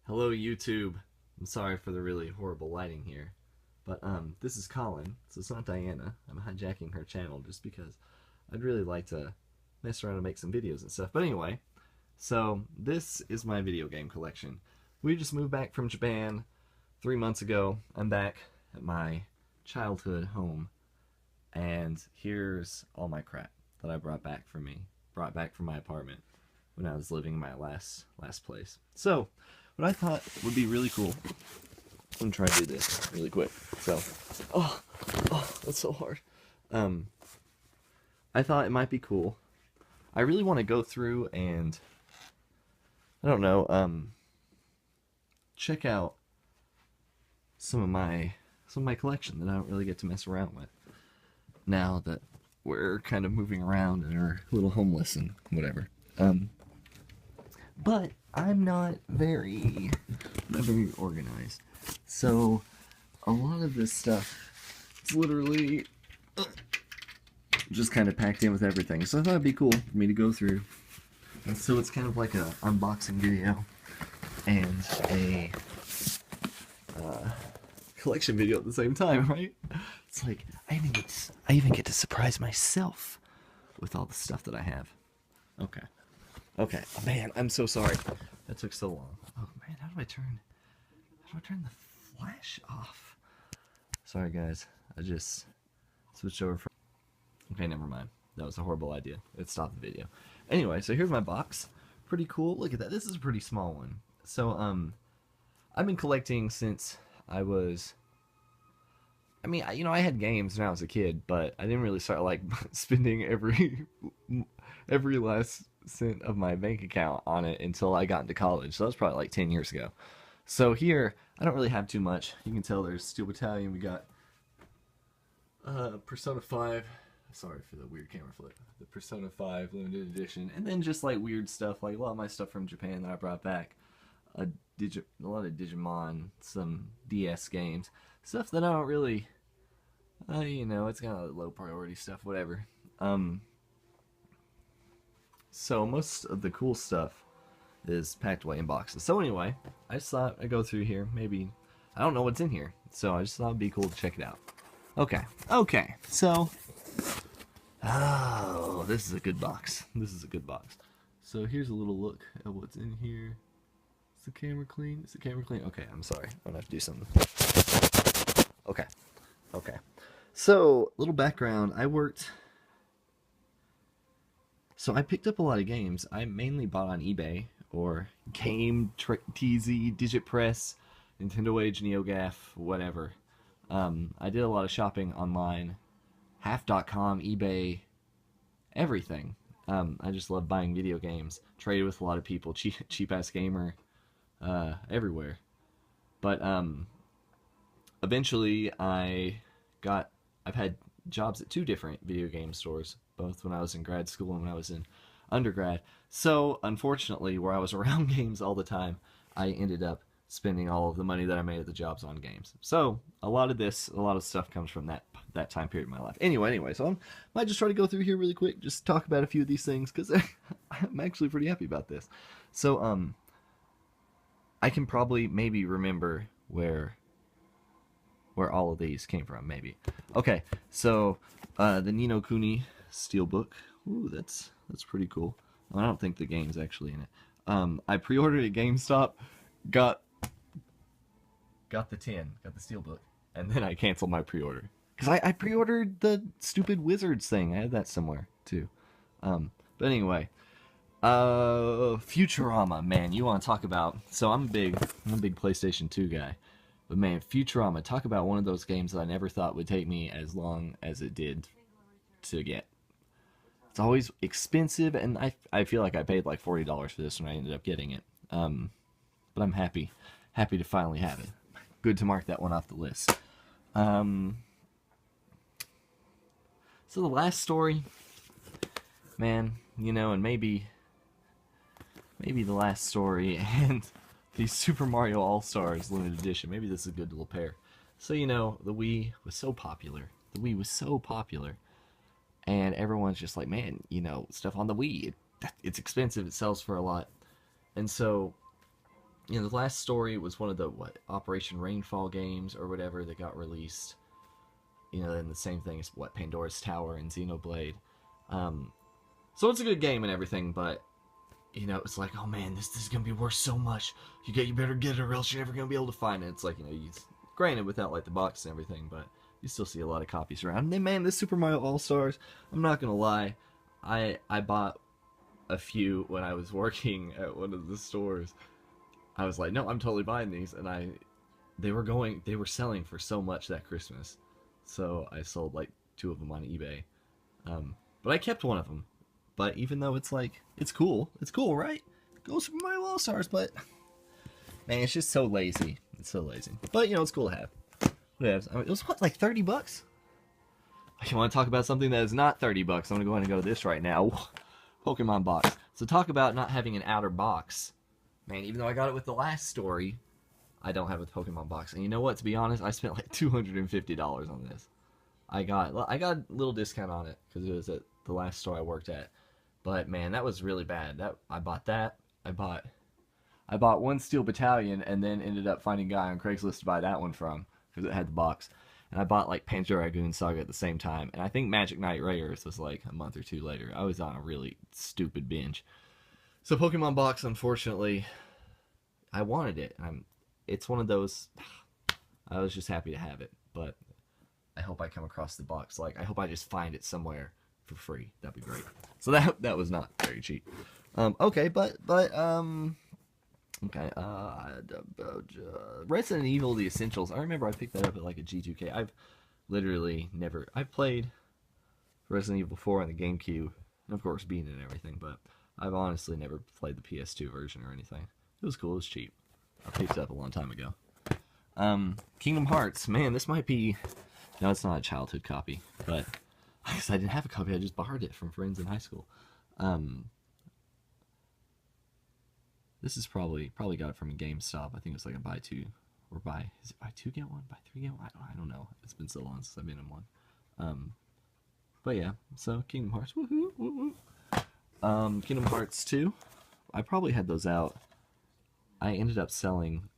Hello YouTube. I'm sorry for the really horrible lighting here. But this is Colin, so it's not Diana. I'm hijacking her channel just because I'd really like to mess around and make some videos and stuff. But anyway, so this is my video game collection. We just moved back from Japan 3 months ago. I'm back at my childhood home, and here's all my crap that I brought back from my apartment when I was living in my last place. So what I thought would be really cool, I'm gonna try to do this really quick. So, oh, that's so hard. I thought it might be cool. I really want to go through and, I don't know, check out some of my collection that I don't really get to mess around with now that we're kind of moving around and are a little homeless and whatever. But I'm not very organized. So a lot of this stuff is literally just kind of packed in with everything. So I thought it'd be cool for me to go through. And so it's kind of like a unboxing video and a collection video at the same time, right? It's like I even get to surprise myself with all the stuff that I have. Okay. Oh, man, I'm so sorry. That took so long. Oh man, how do I turn the flash off? Sorry guys, I just switched over from... Okay, never mind. That was a horrible idea. It stopped the video. Anyway, so here's my box. Pretty cool. Look at that. This is a pretty small one. So, I've been collecting since I was... I mean, I had games when I was a kid, but I didn't really start, like, spending every last cent of my bank account on it until I got into college. So that was probably like 10 years ago. So here, I don't really have too much. You can tell there's Steel Battalion. We got Persona 5. Sorry for the weird camera flip. The Persona 5 limited edition. And then just like weird stuff, like a lot of my stuff from Japan that I brought back. A lot of Digimon, some DS games. Stuff that I don't really, it's kind of low priority stuff, whatever. So most of the cool stuff is packed away in boxes. So anyway, I just thought I'd go through here. Maybe, I don't know what's in here, so I just thought it'd be cool to check it out. Okay, so, oh, this is a good box. So here's a little look at what's in here. Is the camera clean? Okay, I'm sorry. I'm gonna have to do something. Okay. So, little background. So I picked up a lot of games. I mainly bought on eBay or Game TZ, Digit Press, Nintendo Age, NeoGaf, whatever. I did a lot of shopping online, half.com, eBay, everything. I just love buying video games. Traded with a lot of people, cheap ass gamer, everywhere. But eventually I've had jobs at 2 different video game stores, both when I was in grad school and when I was in undergrad. So, unfortunately, where I was around games all the time, I ended up spending all of the money that I made at the jobs on games. So, a lot of stuff comes from that time period in my life. Anyway, so I might just try to go through here really quick, just talk about a few of these things, because I'm actually pretty happy about this. So, I can probably maybe remember where all of these came from, maybe. Okay, so the Ni no Kuni Steelbook. Ooh, that's pretty cool. I don't think the game's actually in it. I pre-ordered at GameStop, got the Steelbook, and then I canceled my pre-order. Because I pre-ordered the stupid Wizards thing. I had that somewhere, too. But anyway, Futurama, man, you want to talk about... So I'm a big PlayStation 2 guy. But man, Futurama, talk about one of those games that I never thought would take me as long as it did to get. It's always expensive, and I feel like I paid like $40 for this when I ended up getting it. But I'm happy to finally have it. Good to mark that one off the list. So the last story, man, and maybe the last story and the Super Mario All-Stars limited edition. Maybe this is a good little pair. So, the Wii was so popular. And everyone's just like, man, stuff on the Wii, it's expensive, it sells for a lot. And so you know, the last story was one of the Operation Rainfall games or whatever that got released. You know, and the same thing as Pandora's Tower and Xenoblade. So it's a good game and everything, but you know, it's like, oh man, this is gonna be worth so much. You better get it, or else you're never gonna be able to find it. It's like, you know, granted without like the box and everything, but you still see a lot of copies around. And then man, this Super Mario All Stars, I'm not gonna lie, I bought a few when I was working at one of the stores. I was like, no, I'm totally buying these, and they were selling for so much that Christmas, so I sold like 2 of them on eBay. But I kept one of them. But even though it's like, it's cool, right? Go Super Mario All Stars, but man, it's just so lazy. It's so lazy. But you know, it's cool to have. Whatever. I mean, it was what, like $30? I want to talk about something that is not $30. I'm gonna go ahead and go to this right now. Pokemon box. So talk about not having an outer box. Man, even though I got it with the last story, I don't have a Pokemon box. And you know what? To be honest, I spent like $250 on this. I got a little discount on it because it was at the last store I worked at. But man, that was really bad. I bought that. I bought one Steel Battalion and then ended up finding a guy on Craigslist to buy that one from because it had the box. And I bought like Panzer-Dragoon Saga at the same time. And I think Magic Knight Rarest was like a month or 2 later. I was on a really stupid binge. So Pokemon box, unfortunately, I wanted it. It's one of those, I was just happy to have it. But I hope I come across the box. Like, I hope I just find it somewhere for free. That'd be great. So that was not very cheap. Okay, Resident Evil: The Essentials. I remember I picked that up at like a G2K. I've played Resident Evil 4 on the Gamecube, and of course beaten it and everything, but I've honestly never played the PS2 version or anything. It was cool. It was cheap. I picked it up a long time ago. Kingdom Hearts. Man, this might be... No, it's not a childhood copy, but I guess I didn't have a copy. I just borrowed it from friends in high school. This is probably got it from a GameStop. I think it's like a buy 2 or buy... Is it buy 2 get 1? Buy 3 get 1? I don't know. It's been so long since I've been in one. But yeah, so Kingdom Hearts. Woohoo! Woo-hoo. Kingdom Hearts 2. I probably had those out. I ended up selling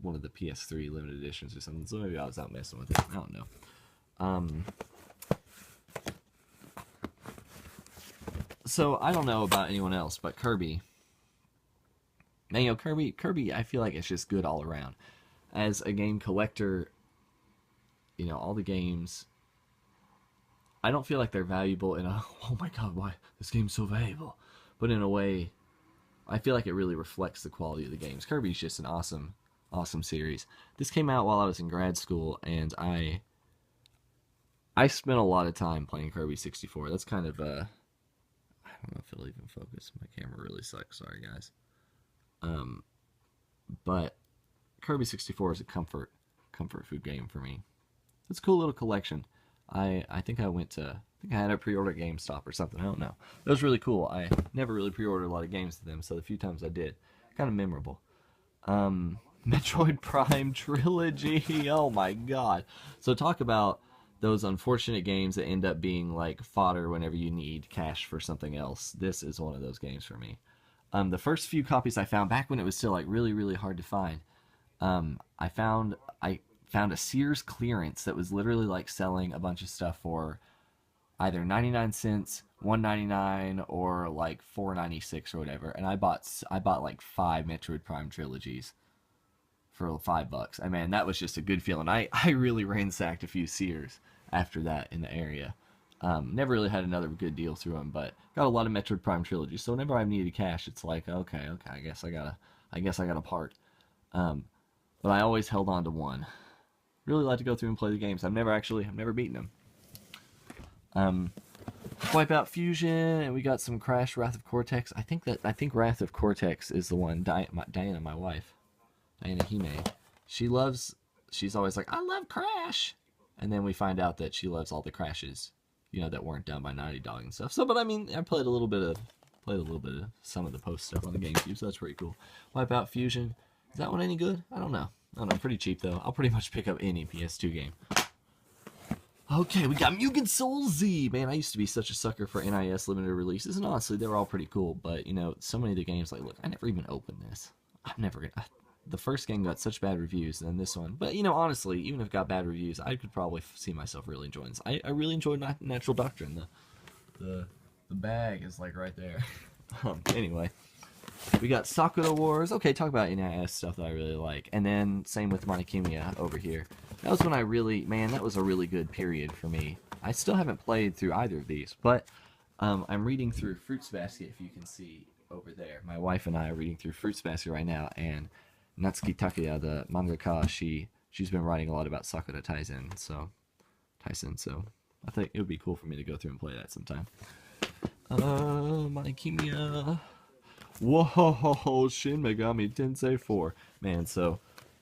one of the PS3 limited editions or something, so maybe I was out messing with it. I don't know. So I don't know about anyone else, but Kirby. Man, you know, Kirby, I feel like it's just good all around. As a game collector, you know, all the games, I don't feel like they're valuable in a, oh my god, why this game's so valuable? But in a way, I feel like it really reflects the quality of the games. Kirby's just an awesome series. This came out while I was in grad school, and I spent a lot of time playing Kirby 64. That's kind of I don't know if it'll even focus. My camera really sucks. Sorry, guys. But Kirby 64 is a comfort food game for me. It's a cool little collection. I think I had a pre-order at GameStop or something. I don't know. It was really cool. I never really pre-ordered a lot of games to them, so the few times I did, kind of memorable. Metroid Prime Trilogy. Oh my god. So talk about those unfortunate games that end up being like fodder whenever you need cash for something else. This is one of those games for me. The first few copies I found back when it was still like really, really hard to find. I found a Sears clearance that was literally like selling a bunch of stuff for either 99 cents, $1.99, or like $4.96 or whatever. And I bought like 5 Metroid Prime trilogies for $5. I mean, that was just a good feeling. I really ransacked a few Sears after that in the area. Never really had another good deal through them, but got a lot of Metroid Prime trilogies. So whenever I needed cash, it's like, okay, I guess I got a part. But I always held on to one. Really like to go through and play the games. I've never beaten them. Wipeout Fusion, and we got some Crash Wrath of Cortex. I think Wrath of Cortex is the one Diana, my wife, Diana Hime. She's always like, I love Crash, and then we find out that she loves all the Crashes, you know, that weren't done by Naughty Dog and stuff. So, but I mean, I played a little bit of some of the post stuff on the GameCube, so that's pretty cool. Wipeout Fusion, is that one any good? I don't know. Pretty cheap though. I'll pretty much pick up any PS2 game. Okay, we got Mugen Soul Z. Man, I used to be such a sucker for NIS limited releases, and honestly, they were all pretty cool. But, you know, so many of the games, like, look, I never even opened this. I'm never gonna. The first game got such bad reviews, and then this one. But honestly, even if it got bad reviews, I could probably see myself really enjoying this. I really enjoyed Natural Doctrine. The the bag is like right there. Anyway, we got Sakura Wars. Okay, talk about NIS stuff that I really like. And then same with Monokimiya over here. That was when I really, man, that was a really good period for me. I still haven't played through either of these, but I'm reading through Fruits Basket, if you can see over there. My wife and I are reading through Fruits Basket right now, and Natsuki Takuya, the mangaka, she's been writing a lot about Sakura Taisen, so I think it would be cool for me to go through and play that sometime. Monokimiya. Whoa, Shin Megami Tensei 4.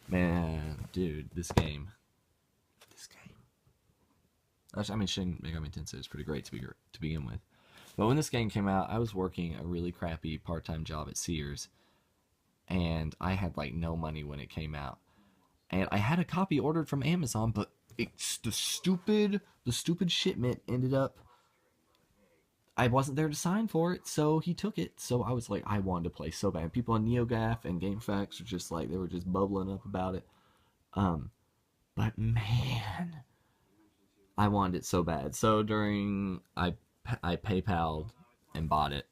Man, dude, this game. Actually, I mean, Shin Megami Tensei is pretty great to begin with. But when this game came out, I was working a really crappy part-time job at Sears, and I had like no money when it came out. And I had a copy ordered from Amazon, but the stupid shipment ended up, I wasn't there to sign for it, so he took it. So I was like, I wanted to play so bad. People on NeoGAF and GameFAQs were just like, they were just bubbling up about it. But man, I wanted it so bad. So I PayPal'd and bought it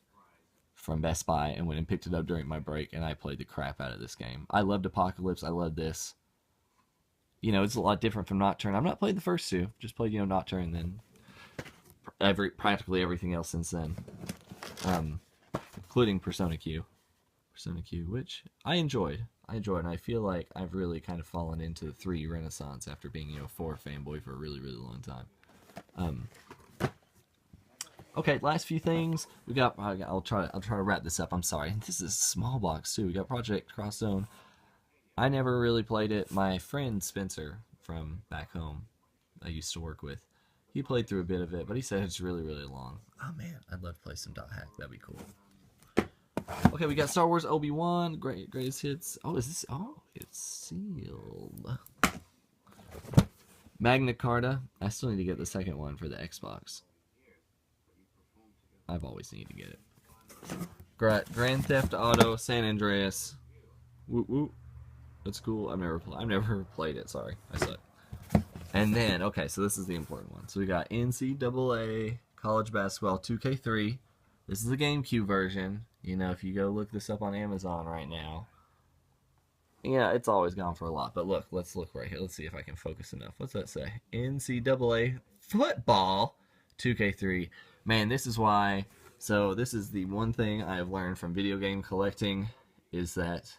from Best Buy and went and picked it up during my break, and I played the crap out of this game. I loved Apocalypse. I loved this. It's a lot different from Nocturne. I've not played the first two. Just played, Nocturne, and then practically everything else since then, including Persona Q, which I enjoyed, and I feel like I've really kind of fallen into the 3 renaissance after being 4 fanboy for a really long time. Okay, last few things we got. I'll try to wrap this up. I'm sorry. This is a small box too. We got Project Cross Zone. I never really played it. My friend Spencer from back home, I used to work with, he played through a bit of it, but he said it's really long. Oh man, I'd love to play some Dot Hack. That'd be cool. Okay, we got Star Wars Obi-Wan, greatest hits. Oh, is this? Oh, it's sealed. Magna Carta. I still need to get the second one for the Xbox. I've always needed to get it. Grand Theft Auto San Andreas. Woo woo. That's cool. I've never played it. Sorry, I suck. And then, okay, so this is the important one. So we got NCAA College Basketball 2K3. This is the GameCube version. If you go look this up on Amazon right now. Yeah, it's always gone for a lot. But look, let's look right here. Let's see if I can focus enough. What's that say? NCAA Football 2K3. Man, this is why. So this is the one thing I have learned from video game collecting, is that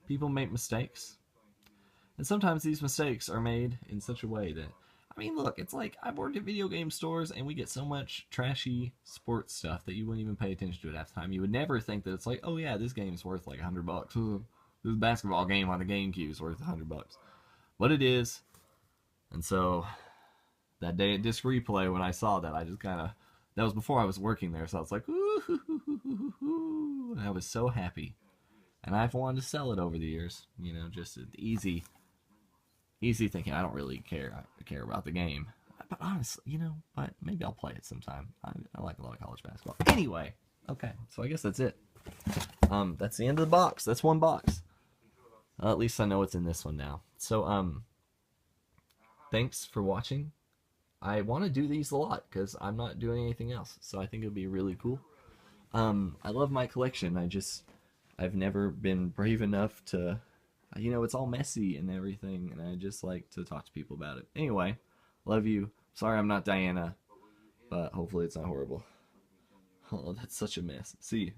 people make mistakes. And sometimes these mistakes are made in such a way that, I mean, look, it's like I've worked at video game stores and we get so much trashy sports stuff that you wouldn't even pay attention to it half the time. You would never think that it's like, oh yeah, this game's worth like $100. This basketball game on the GameCube is worth $100. But it is. And so that day at Disc Replay, when I saw that, I just kind of, that was before I was working there, so I was like, ooh, and I was so happy. And I've wanted to sell it over the years, just easy thinking. I don't really care about the game, but honestly, but maybe I'll play it sometime. I like a lot of college basketball. Anyway, okay, so I guess that's it. That's the end of the box. That's one box. At least I know what's in this one now. So, thanks for watching. I want to do these a lot because I'm not doing anything else, so I think it would be really cool. I love my collection. I've never been brave enough to, it's all messy and everything, and I just like to talk to people about it. Anyway, love you. Sorry I'm not Diana, but hopefully it's not horrible. Oh, that's such a mess. See you.